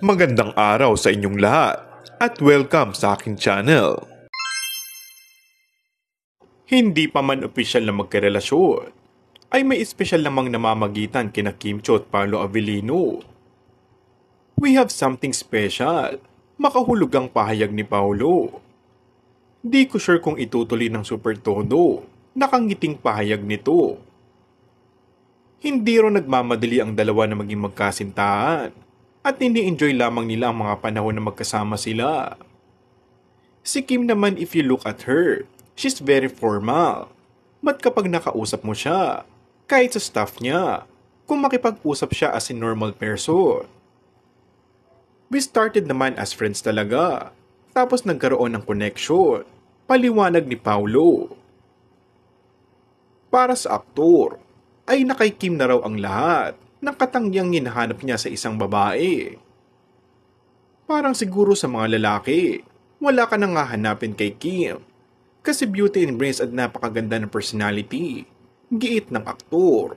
Magandang araw sa inyong lahat at welcome sa aking channel. Hindi pa man opisyal na magkarelasyon, ay may espesyal namang namamagitan kina Kim Chiu at Paolo Avellino. We have something special, makahulog ang pahayag ni Paolo. Di ko sure kung itutuloy ng super todo, nakangiting pahayag nito. Hindi ro nagmamadali ang dalawa na maging magkasintahan at ini-enjoy lamang nila ang mga panahon na magkasama sila. Si Kim naman, if you look at her, she's very formal. But kapag nakausap mo siya, kahit sa staff niya, kung makipag-usap siya as a normal person. We started naman as friends talaga, tapos nagkaroon ng connection, paliwanag ni Paolo. Para sa aktor, ay nakay Kim na raw ang lahat ng katangyang hinahanap niya sa isang babae. Parang siguro sa mga lalaki, wala ka nang hahanapin kay Kim kasi beauty and brains at napakaganda ng personality, giit ng aktor.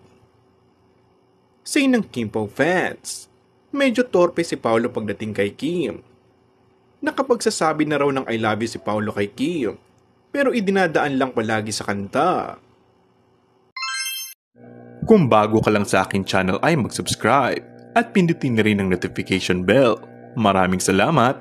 Say ng Kim Pao fans, medyo torpe si Paolo pagdating kay Kim. Nakapagsasabi na raw ng I love you si Paolo kay Kim, pero idinadaan lang palagi sa kanta. Kung bago ka lang sa aking channel ay mag-subscribe at pindutin na rin ang notification bell. Maraming salamat!